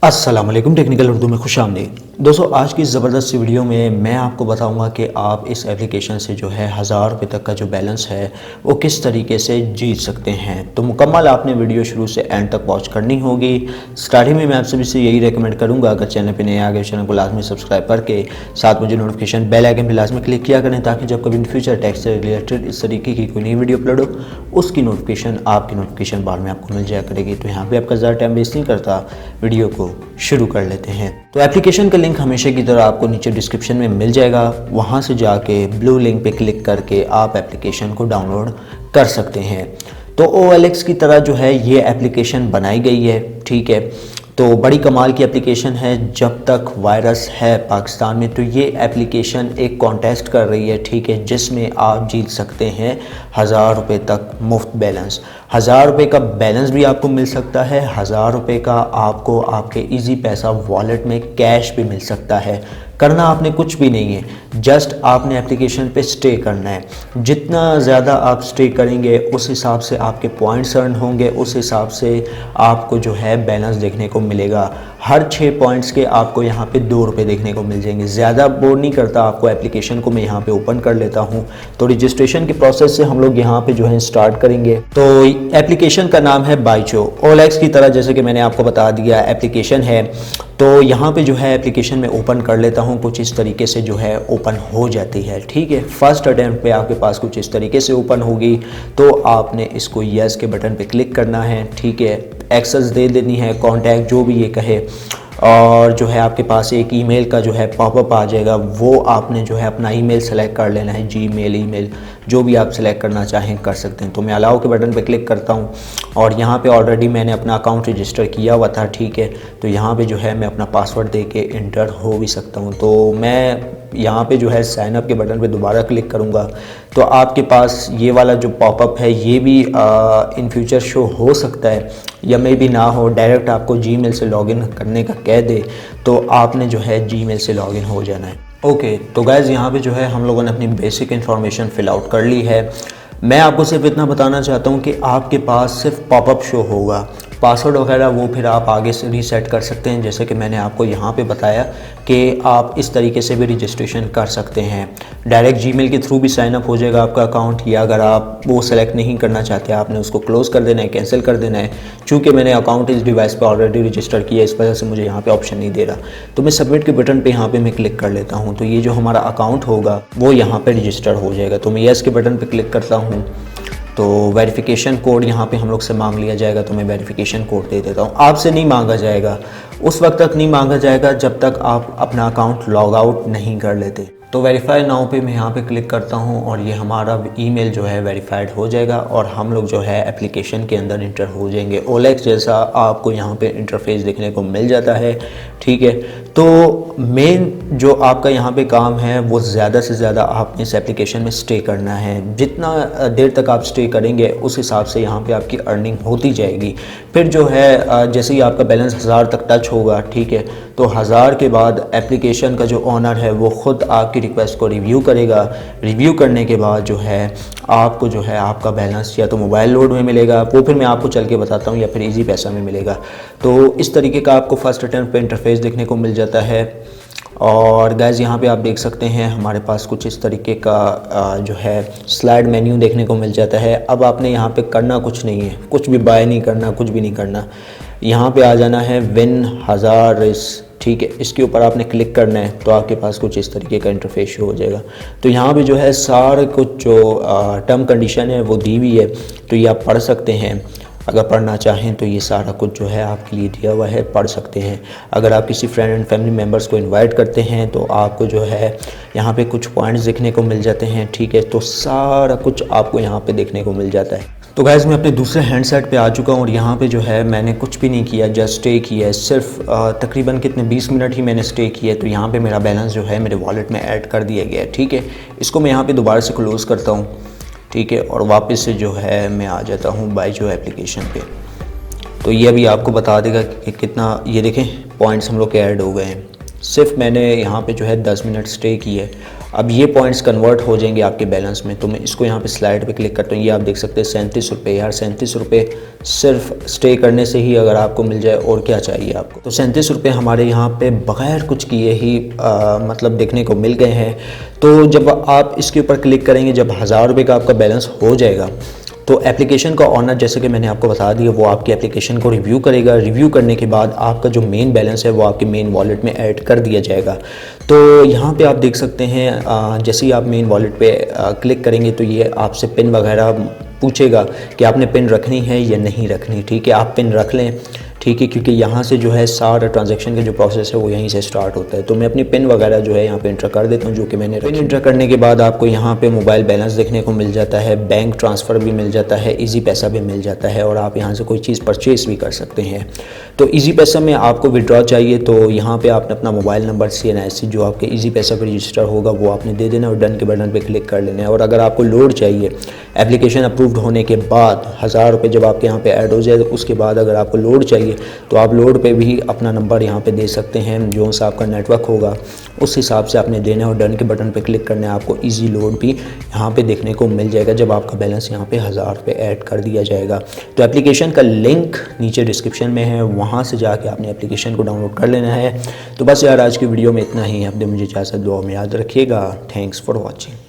अस्सलाम वालेकुम, टेक्निकल उर्दू में खुशामदीद। दोस्तों, आज की ज़बरदस्त सी वीडियो में मैं आपको बताऊंगा कि आप इस एप्लीकेशन से जो है 1000 रुपये तक का जो बैलेंस है वो किस तरीके से जीत सकते हैं। तो मुकम्मल आपने वीडियो शुरू से एंड तक वॉच करनी होगी। स्टार्टिंग में मैं आप सभी से यही रेकमेंड करूँगा, अगर चैनल पर नए आ गए चैनल को लाजमी सब्सक्राइब करके साथ मुझे नोटिफिकेशन बेल आइकन पर लाजमी क्लिक किया करें, ताकि जब कभी इन फ्यूचर टैक्स से रिलेटेड इस तरीके की कोई नई वीडियो अपलोड हो उसकी नोटिफिकेशन आपकी नोटिफिकेशन बार में आपको मिल जाया करेगी। तो यहाँ पर आपका ज़्यादा टाइम वेस्ट नहीं करता, वीडियो को शुरू कर लेते हैं। तो एप्लीकेशन का लिंक हमेशा की तरह आपको नीचे डिस्क्रिप्शन में मिल जाएगा, वहां से जाके ब्लू लिंक पे क्लिक करके आप एप्लीकेशन को डाउनलोड कर सकते हैं। तो OLX की तरह जो है ये एप्लीकेशन बनाई गई है, ठीक है। तो बड़ी कमाल की एप्लीकेशन है। जब तक वायरस है पाकिस्तान में तो ये एप्लीकेशन एक कॉन्टेस्ट कर रही है, ठीक है, जिसमें आप जीत सकते हैं 1000 रुपये तक मुफ्त बैलेंस। 1000 रुपये का बैलेंस भी आपको मिल सकता है, 1000 रुपये का आपको आपके इजी पैसा वॉलेट में कैश भी मिल सकता है। करना आपने कुछ भी नहीं है, जस्ट आपने एप्लीकेशन पे स्टे करना है। जितना ज़्यादा आप स्टे करेंगे उस हिसाब से आपके पॉइंट्स अर्न होंगे, उस हिसाब से आपको जो है बैलेंस देखने को मिलेगा। हर 6 पॉइंट्स के आपको यहाँ पे 2 रुपये देखने को मिल जाएंगे। ज़्यादा बोर नहीं करता आपको, एप्लीकेशन को मैं यहाँ पे ओपन कर लेता हूँ। तो रजिस्ट्रेशन के प्रोसेस से हम लोग यहाँ पे जो है स्टार्ट करेंगे। तो एप्लीकेशन का नाम है बाइचो। OLX की तरह जैसे कि मैंने आपको बता दिया एप्लीकेशन है। तो यहाँ पे जो है एप्लीकेशन में ओपन कर लेता हूँ, कुछ इस तरीके से जो है ओपन हो जाती है, ठीक है। फर्स्ट अटैम्प्ट पे आपके पास कुछ इस तरीके से ओपन होगी, तो आपने इसको यस के बटन पे क्लिक करना है, ठीक है। एक्सेस दे देनी है, कॉन्टैक्ट जो भी ये कहे, और जो है आपके पास एक ईमेल का जो है पॉपअप आ जाएगा, वो आपने जो है अपना ईमेल सेलेक्ट कर लेना है। जीमेल, ईमेल जो भी आप सेलेक्ट करना चाहें कर सकते हैं। तो मैं अलाउ के बटन पे क्लिक करता हूं और यहाँ पे ऑलरेडी मैंने अपना अकाउंट रजिस्टर किया हुआ था, ठीक है। तो यहाँ पे जो है मैं अपना पासवर्ड दे के इंटर हो भी सकता हूँ। तो मैं यहाँ पे जो है साइन अप के बटन पे दोबारा क्लिक करूँगा तो आपके पास ये वाला जो पॉपअप है ये भी इन फ्यूचर शो हो सकता है या मे भी ना हो। डायरेक्ट आपको जीमेल से लॉगिन करने का कह दे तो आपने जो है जीमेल से लॉगिन हो जाना है। ओके, तो गाइज़ यहाँ पे जो है हम लोगों ने अपनी बेसिक इन्फॉर्मेशन फिल आउट कर ली है। मैं आपको सिर्फ इतना बताना चाहता हूँ कि आपके पास सिर्फ पॉपअप शो होगा, पासवर्ड वगैरह वो फिर आप आगे से रीसेट कर सकते हैं। जैसे कि मैंने आपको यहाँ पे बताया कि आप इस तरीके से भी रजिस्ट्रेशन कर सकते हैं। डायरेक्ट जीमेल के थ्रू भी साइन अप हो जाएगा आपका अकाउंट, या अगर आप वो सेलेक्ट नहीं करना चाहते आपने उसको क्लोज़ कर देना है, कैंसिल कर देना है। चूँकि मैंने अकाउंट इस डिवाइस पर ऑलरेडी रजिस्टर किया, इस वजह से मुझे यहाँ पर ऑप्शन नहीं दे रहा। तो मैं सबमिट के बटन पर यहाँ पर मैं क्लिक कर लेता हूँ। तो ये जो हमारा अकाउंट होगा वो यहाँ पर रजिस्टर हो जाएगा। तो मैं येस के बटन पर क्लिक करता हूँ। तो वेरिफिकेशन कोड यहाँ पे हम लोग से मांग लिया जाएगा, तो मैं वेरिफिकेशन कोड दे देता हूँ। आपसे नहीं मांगा जाएगा, उस वक्त तक नहीं मांगा जाएगा जब तक आप अपना अकाउंट लॉग आउट नहीं कर लेते। तो वेरीफाई नाउ पे मैं यहाँ पे क्लिक करता हूँ और ये हमारा ईमेल जो है वेरीफाइड हो जाएगा और हम लोग जो है एप्लीकेशन के अंदर इंटर हो जाएंगे। OLX जैसा आपको यहाँ पे इंटरफेस देखने को मिल जाता है, ठीक है। तो मेन जो आपका यहाँ पे काम है वो ज़्यादा से ज़्यादा आपने इस एप्लीकेशन में स्टे करना है। जितना देर तक आप स्टे करेंगे उस हिसाब से यहाँ पे आपकी अर्निंग होती जाएगी। फिर जो है जैसे ही आपका बैलेंस 1000 तक टच होगा, ठीक है, तो 1000 के बाद एप्लीकेशन का जो ओनर है वो ख़ुद आपकी रिक्वेस्ट को रिव्यू करेगा। रिव्यू करने के बाद जो है आपको जो है आपका बैलेंस या तो मोबाइल लोड में मिलेगा, वो फिर मैं आपको चल के बताता हूँ, या फिर इजी पैसा में मिलेगा। तो इस तरीके का आपको फर्स्ट अटेम्प्ट पे इंटरफेस देखने को मिल जाता है। और गाइज़ यहाँ पे आप देख सकते हैं हमारे पास कुछ इस तरीके का जो है स्लाइड मेन्यू देखने को मिल जाता है। अब आपने यहाँ पे करना कुछ नहीं है, कुछ भी बाय नहीं करना, कुछ भी नहीं करना। यहाँ पे आ जाना है विन 1000 रिस, ठीक है, इसके ऊपर आपने क्लिक करना है तो आपके पास कुछ इस तरीके का इंटरफेस शो हो जाएगा। तो यहाँ पे जो है सारे कुछ जो टर्म कंडीशन है वो दी हुई है, तो ये आप पढ़ सकते हैं। अगर पढ़ना चाहें तो ये सारा कुछ जो है आपके लिए दिया हुआ है, पढ़ सकते हैं। अगर आप किसी फ्रेंड एंड फैमिली मेम्बर्स को इनवाइट करते हैं तो आपको जो है यहाँ पे कुछ पॉइंट्स देखने को मिल जाते हैं, ठीक है। तो सारा कुछ आपको यहाँ पे देखने को मिल जाता है। तो गाइज़ मैं अपने दूसरे हैंडसेट पे आ चुका हूँ और यहाँ पे जो है मैंने कुछ भी नहीं किया, जस्ट स्टे किया है। सिर्फ तकरीबन कितने 20 मिनट ही मैंने स्टे किया है। तो यहाँ पे मेरा बैलेंस जो है मेरे वॉलेट में ऐड कर दिया गया है, ठीक है। इसको मैं यहाँ पे दोबारा से क्लोज़ करता हूँ, ठीक है, और वापस से जो है मैं आ जाता हूँ बाइचो एप्लीकेशन पे। तो ये अभी आपको बता देगा कि कितना, ये देखें पॉइंट्स हम लोग के ऐड हो गए हैं, सिर्फ मैंने यहाँ पे जो है 10 मिनट स्टे की है। अब ये पॉइंट्स कन्वर्ट हो जाएंगे आपके बैलेंस में। तो मैं इसको यहाँ पे स्लाइड पे क्लिक करता हूँ। ये आप देख सकते हैं 37 रुपये। यार 37 रुपये सिर्फ स्टे करने से ही अगर आपको मिल जाए, और क्या चाहिए आपको। तो 37 रुपये हमारे यहाँ पे बग़ैर कुछ किए ही मतलब देखने को मिल गए हैं। तो जब आप इसके ऊपर क्लिक करेंगे, जब 1000 रुपये का आपका बैलेंस हो जाएगा, तो एप्लीकेशन का ऑनर, जैसे कि मैंने आपको बता दिया, वो आपकी एप्लीकेशन को रिव्यू करेगा। रिव्यू करने के बाद आपका जो मेन बैलेंस है वो आपके मेन वॉलेट में ऐड कर दिया जाएगा। तो यहाँ पे आप देख सकते हैं, जैसे ही आप मेन वॉलेट पे क्लिक करेंगे तो ये आपसे पिन वगैरह पूछेगा कि आपने पिन रखनी है या नहीं रखनी। ठीक है, आप पिन रख लें। ठीक है, क्योंकि यहाँ से जो है सारा ट्रांजैक्शन का जो प्रोसेस है वो यहीं से स्टार्ट होता है। तो मैं अपनी पिन वगैरह जो है यहाँ पे इंटर कर देता हूँ, जो कि मैंने पिन इंटर करने के बाद आपको यहाँ पे मोबाइल बैलेंस देखने को मिल जाता है, बैंक ट्रांसफ़र भी मिल जाता है, इजी पैसा भी मिल जाता है, और आप यहाँ से कोई चीज़ परचेज़ भी कर सकते हैं। तो इजी पैसा में आपको विड्रॉ चाहिए तो यहाँ पर आपने अपना मोबाइल नंबर CNIC जो आपके इजी पैसा पर रजिस्टर होगा वो आपने दे देना और डन के बटन पर क्लिक कर लेना है। और अगर आपको लोड चाहिए एप्लीकेशन अप्रूव्ड होने के बाद, 1000 रुपये जब आपके यहाँ पे ऐड हो जाए, तो उसके बाद अगर आपको लोड चाहिए तो आप लोड पे भी अपना नंबर यहाँ पे दे सकते हैं। जो सा आपका नेटवर्क होगा उस हिसाब से आपने देना है और डन के बटन पे क्लिक करना है। आपको इजी लोड भी यहाँ पे देखने को मिल जाएगा जब आपका बैलेंस यहाँ पे 1000 रुपये ऐड कर दिया जाएगा। तो एप्लीकेशन का लिंक नीचे डिस्क्रिप्शन में है, वहाँ से जाके आपने एप्लीकेशन को डाउनलोड कर लेना है। तो बस यार आज की वीडियो में इतना ही। अब मुझे इजाज़त, दुआ में याद रखिएगा। Thanks for watching.